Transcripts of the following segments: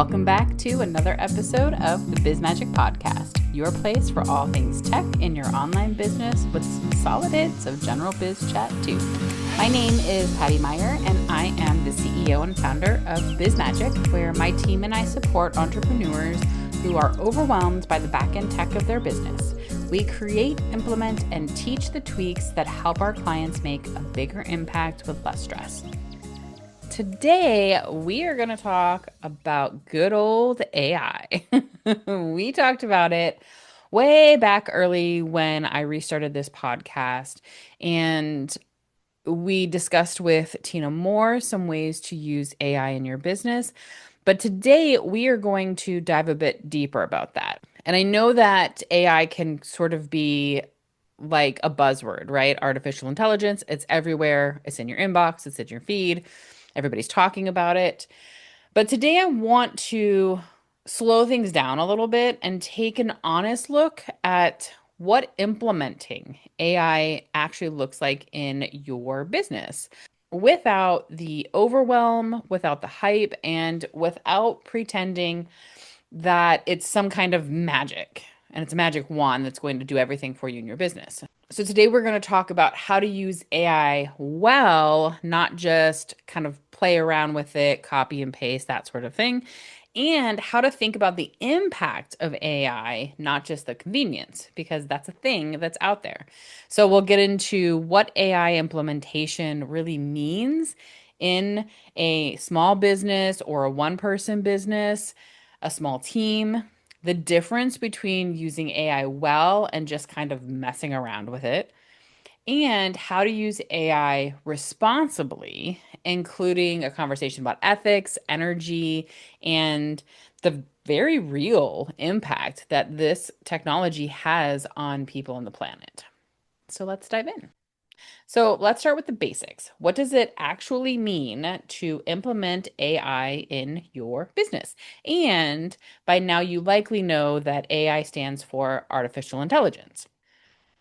Welcome back to another episode of the BizMagic Podcast, your place for all things tech in your online business with some solid hits of general biz chat too. My name is Patty Meyer, and I am the CEO and founder of BizMagic, where my team and I support entrepreneurs who are overwhelmed by the back-end tech of their business. We create, implement, and teach the tweaks that help our clients make a bigger impact with less stress. Today, we are going to talk about good old AI. We talked about it way back early when I restarted this podcast, and we discussed with Tina Moore some ways to use AI in your business. But today, we are going to dive a bit deeper about that. And I know that AI can sort of be like a buzzword, right? Artificial intelligence, it's everywhere. It's in your inbox, it's in your feed. Everybody's talking about it. But today I want to slow things down a little bit and take an honest look at what implementing AI actually looks like in your business without the overwhelm, without the hype, and without pretending that it's some kind of magic and it's a magic wand that's going to do everything for you in your business. So today we're going to talk about how to use AI well, not just kind of play around with it, copy and paste, that sort of thing, and how to think about the impact of AI, not just the convenience, because that's a thing that's out there. So we'll get into what AI implementation really means in a small business or a one-person business, a small team, the difference between using AI well and just kind of messing around with it, and how to use AI responsibly, including a conversation about ethics, energy, and the very real impact that this technology has on people on the planet. So let's dive in. So let's start with the basics. What does it actually mean to implement AI in your business? And by now, you likely know that AI stands for artificial intelligence.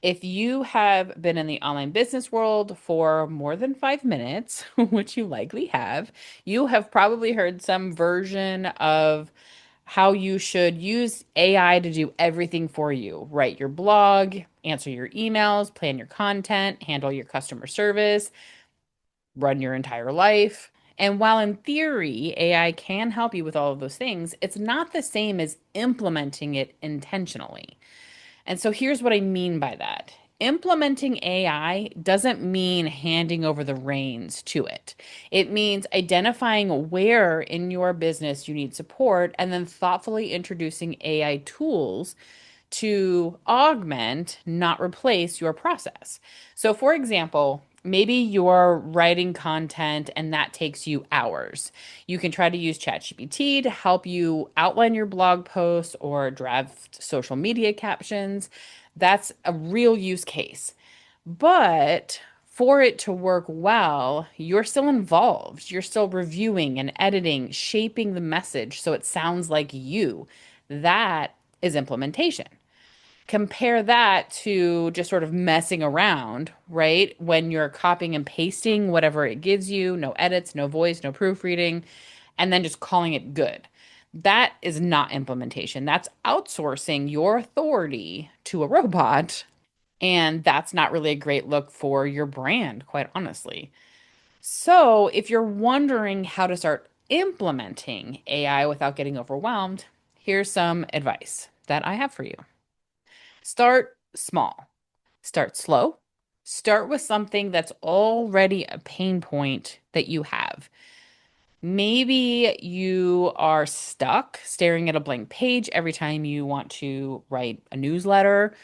If you have been in the online business world for more than 5 minutes, which you likely have, you have probably heard some version of how you should use AI to do everything for you. Write your blog, answer your emails, plan your content, handle your customer service, run your entire life. And while in theory, AI can help you with all of those things, it's not the same as implementing it intentionally. And so here's what I mean by that. Implementing AI doesn't mean handing over the reins to it. It means identifying where in your business you need support and then thoughtfully introducing AI tools to augment, not replace your process. So, for example, maybe you're writing content and that takes you hours. You can try to use ChatGPT to help you outline your blog post or draft social media captions. That's a real use case. But for it to work well, you're still involved. You're still reviewing and editing, shaping the message so it sounds like you. That is implementation. Compare that to just sort of messing around, right? When you're copying and pasting whatever it gives you, no edits, no voice, no proofreading, and then just calling it good. That is not implementation. That's outsourcing your authority to a robot. And that's not really a great look for your brand, quite honestly. So, if you're wondering how to start implementing AI without getting overwhelmed, here's some advice that I have for you. Start small, start slow, start with something that's already a pain point that you have. Maybe you are stuck staring at a blank page every time you want to write a newsletter.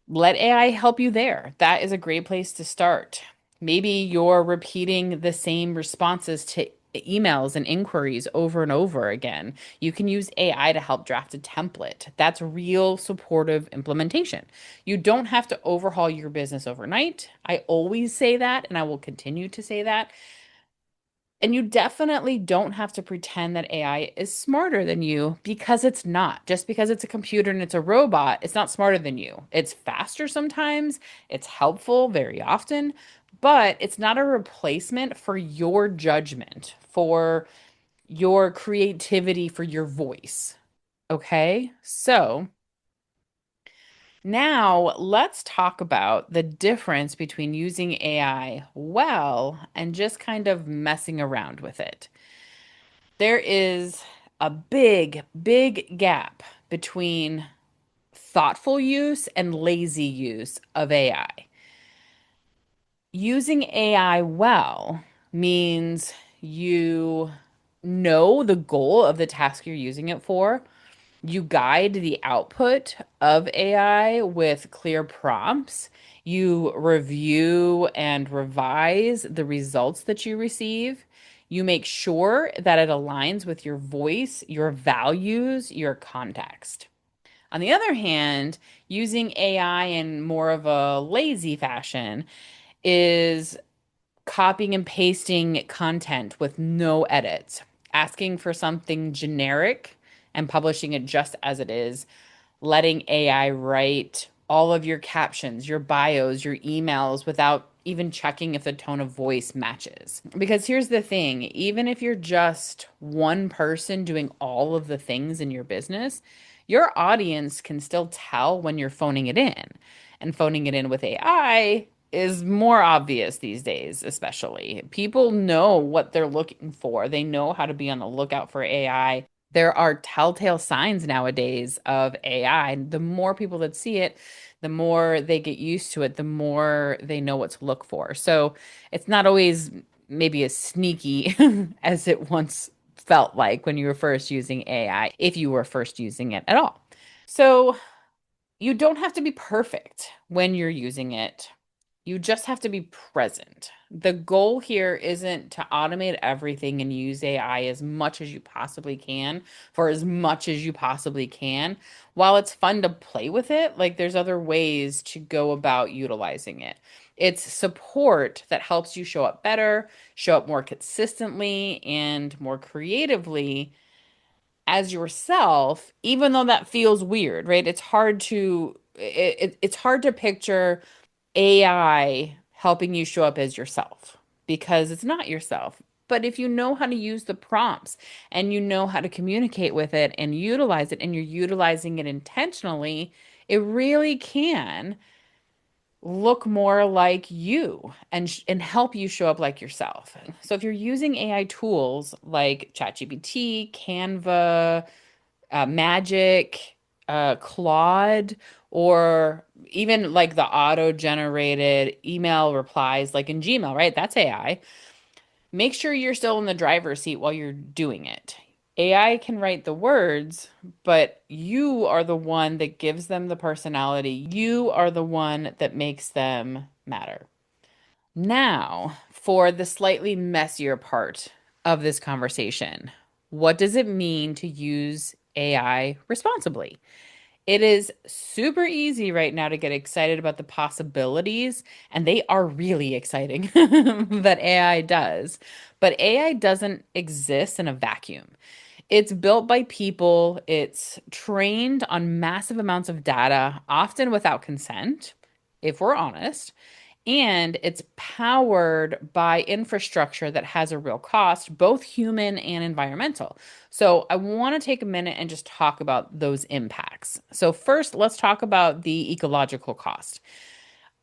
Let AI help you there. That is a great place to start. Maybe you're repeating the same responses to emails and inquiries over and over again. You can use AI to help draft a template. That's real supportive implementation. You don't have to overhaul your business overnight. I always say that, and I will continue to say that. And you definitely don't have to pretend that AI is smarter than you because it's not. Just because it's a computer and it's a robot, it's not smarter than you. It's faster sometimes, it's helpful very often, but it's not a replacement for your judgment, for your creativity for your voice. Okay, so now let's talk about the difference between using AI well and just kind of messing around with it. There is a big, big gap between thoughtful use and lazy use of AI. Using AI well means you know the goal of the task you're using it for. You guide the output of AI with clear prompts. You review and revise the results that you receive. You make sure that it aligns with your voice, your values, your context. On the other hand, using AI in more of a lazy fashion is copying and pasting content with no edits, asking for something generic and publishing it just as it is, letting AI write all of your captions, your bios, your emails without even checking if the tone of voice matches. Because here's the thing, even if you're just one person doing all of the things in your business, your audience can still tell when you're phoning it in. And phoning it in with AI is more obvious these days, especially. People know what they're looking for. They know how to be on the lookout for AI. There are telltale signs nowadays of AI. The more people that see it, the more they get used to it, the more they know what to look for. So it's not always maybe as sneaky as it once felt like when you were first using AI, if you were first using it at all. So you don't have to be perfect when you're using it. You just have to be present. The goal here isn't to automate everything and use AI as much as you possibly can for as much as you possibly can. While it's fun to play with it, like there's other ways to go about utilizing it. It's support that helps you show up better, show up more consistently and more creatively as yourself, even though that feels weird, right? It's hard to picture AI helping you show up as yourself because it's not yourself. But if you know how to use the prompts and you know how to communicate with it and utilize it and you're utilizing it intentionally, it really can look more like you and help you show up like yourself. So if you're using AI tools like ChatGPT, Canva, Magic, Claude, or even like the auto-generated email replies like in Gmail, right? That's AI. Make sure you're still in the driver's seat while you're doing it. AI can write the words, but you are the one that gives them the personality. You are the one that makes them matter. Now, for the slightly messier part of this conversation, what does it mean to use AI responsibly? It is super easy right now to get excited about the possibilities, and they are really exciting that AI does. But AI doesn't exist in a vacuum. It's built by people, it's trained on massive amounts of data, often without consent, if we're honest, and it's powered by infrastructure that has a real cost, both human and environmental. So, I want to take a minute and just talk about those impacts. So, first, let's talk about the ecological cost.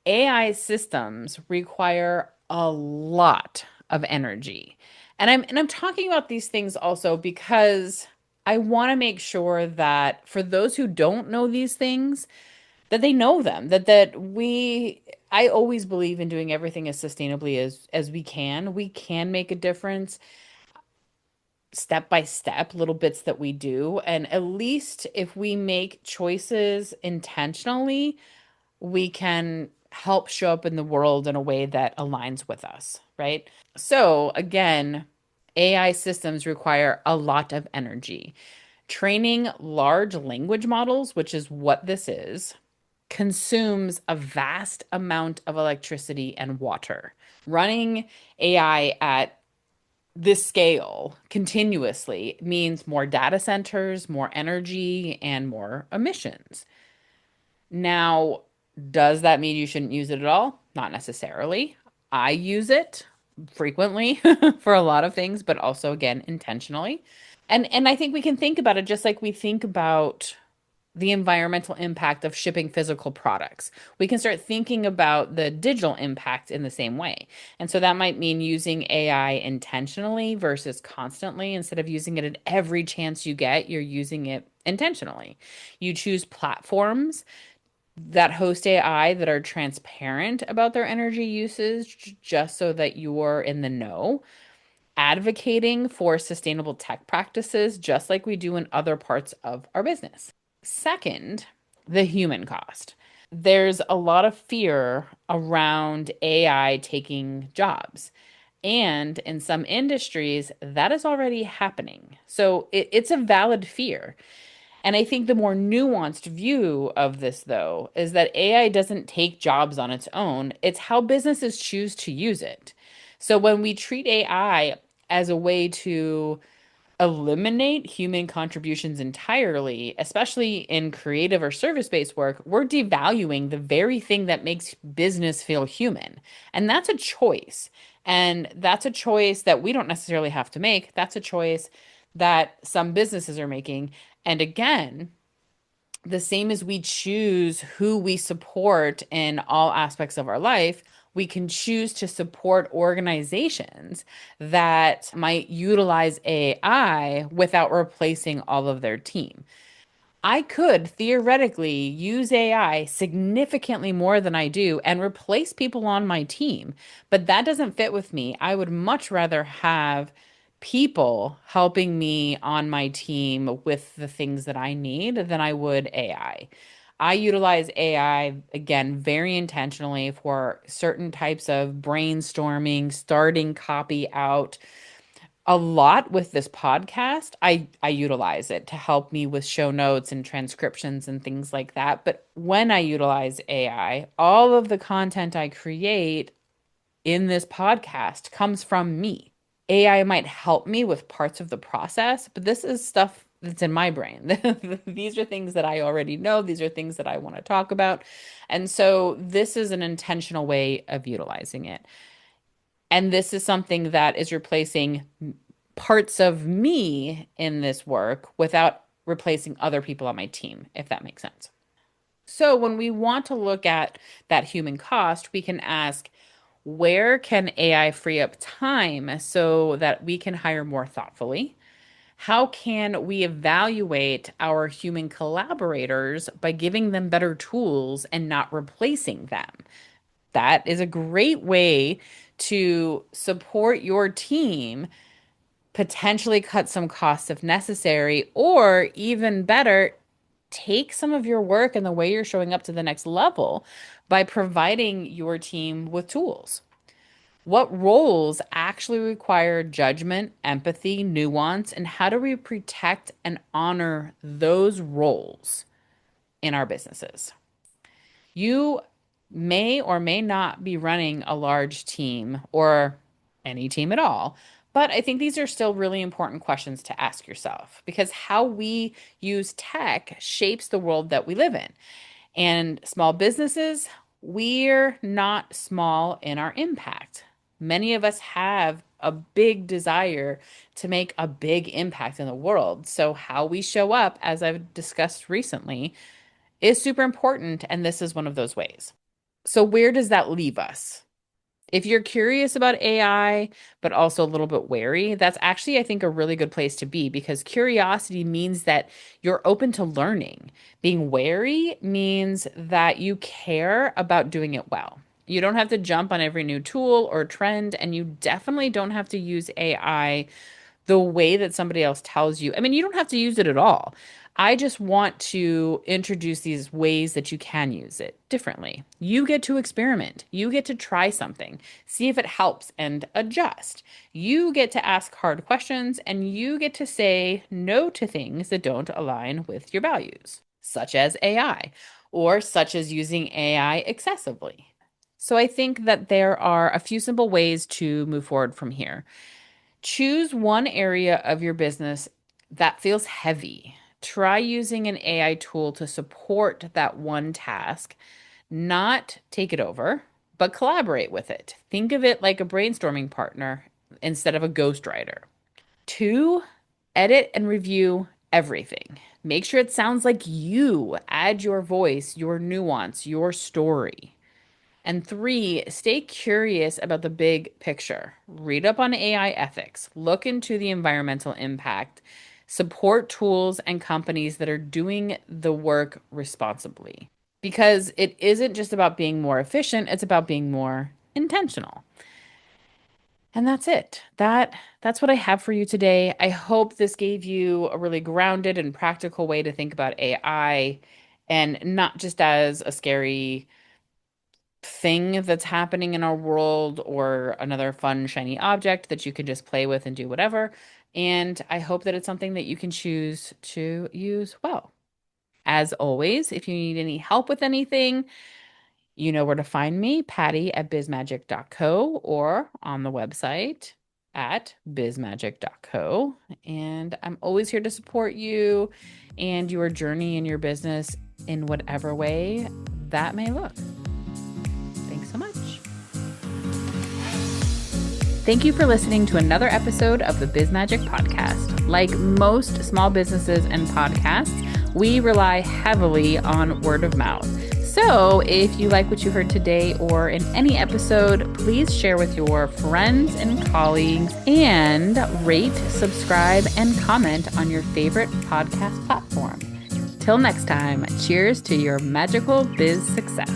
AI systems require a lot of energy. And I'm talking about these things also because I want to make sure that for those who don't know these things, that they know them, I always believe in doing everything as sustainably as we can. We can make a difference step by step, little bits that we do. And at least if we make choices intentionally, we can help show up in the world in a way that aligns with us, right? So, again, AI systems require a lot of energy. Training large language models, which is what this is, consumes a vast amount of electricity and water. Running AI at this scale continuously means more data centers, more energy, and more emissions. Now, does that mean you shouldn't use it at all? Not necessarily. I use it. frequently for a lot of things, but also again intentionally. And I think we can think about it just like we think about the environmental impact of shipping physical products. We can start thinking about the digital impact in the same way. And so that might mean using AI intentionally versus constantly. Instead of using it at every chance you get, you're using it intentionally. You choose platforms that host AI that are transparent about their energy usage just so that you're in the know, advocating for sustainable tech practices just like we do in other parts of our business. Second, the human cost. There's a lot of fear around AI taking jobs. And in some industries, that is already happening. So it's a valid fear. And I think the more nuanced view of this, though, is that AI doesn't take jobs on its own. It's how businesses choose to use it. So when we treat AI as a way to eliminate human contributions entirely, especially in creative or service-based work, we're devaluing the very thing that makes business feel human. And that's a choice. And that's a choice that we don't necessarily have to make. That's a choice that some businesses are making. And again, the same as we choose who we support in all aspects of our life, we can choose to support organizations that might utilize AI without replacing all of their team. I could theoretically use AI significantly more than I do and replace people on my team, but that doesn't fit with me. I would much rather have people helping me on my team with the things that I need than I would AI. I utilize AI again very intentionally for certain types of brainstorming, starting copy out a lot with this podcast. I utilize it to help me with show notes and transcriptions and things like that. But when I utilize AI, all of the content I create in this podcast comes from me. AI might help me with parts of the process, but this is stuff that's in my brain. These are things that I already know. These are things that I want to talk about. And so this is an intentional way of utilizing it. And this is something that is replacing parts of me in this work without replacing other people on my team, if that makes sense. So when we want to look at that human cost, we can ask, where can AI free up time so that we can hire more thoughtfully? How can we evaluate our human collaborators by giving them better tools and not replacing them? That is a great way to support your team, potentially cut some costs if necessary, or even better, take some of your work and the way you're showing up to the next level by providing your team with tools. What roles actually require judgment, empathy, nuance, and how do we protect and honor those roles in our businesses? You may or may not be running a large team or any team at all, but I think these are still really important questions to ask yourself because how we use tech shapes the world that we live in. And small businesses, we're not small in our impact. Many of us have a big desire to make a big impact in the world. So, how we show up, as I've discussed recently, is super important. And this is one of those ways. So, where does that leave us? If you're curious about AI, but also a little bit wary, that's actually, I think, a really good place to be because curiosity means that you're open to learning. Being wary means that you care about doing it well. You don't have to jump on every new tool or trend, and you definitely don't have to use AI the way that somebody else tells you. I mean, you don't have to use it at all. I just want to introduce these ways that you can use it differently. You get to experiment. You get to try something, see if it helps and adjust. You get to ask hard questions and you get to say no to things that don't align with your values, such as AI or such as using AI excessively. So I think that there are a few simple ways to move forward from here. Choose one area of your business that feels heavy. Try using an AI tool to support that one task, not take it over. but collaborate with it. Think of it like a brainstorming partner instead of a ghostwriter. 2, edit and review everything. Make sure it sounds like you. Add your voice, your nuance, your story. And 3, stay curious about the big picture. Read up on AI ethics, look into the environmental impact, support tools and companies that are doing the work responsibly. Because it isn't just about being more efficient, it's about being more intentional. And that's it. That's what I have for you today. I hope this gave you a really grounded and practical way to think about AI and not just as a scary thing that's happening in our world or another fun, shiny object that you can just play with and do whatever. And I hope that it's something that you can choose to use well. As always, if you need any help with anything, you know where to find me, Patty at bizmagic.co or on the website at bizmagic.co. And I'm always here to support you and your journey in your business in whatever way that may look. Thanks so much. Thank you for listening to another episode of the BizMagic Podcast. Like most small businesses and podcasts, we rely heavily on word of mouth. So if you like what you heard today or in any episode, please share with your friends and colleagues and rate, subscribe, and comment on your favorite podcast platform. Till next time, cheers to your magical biz success.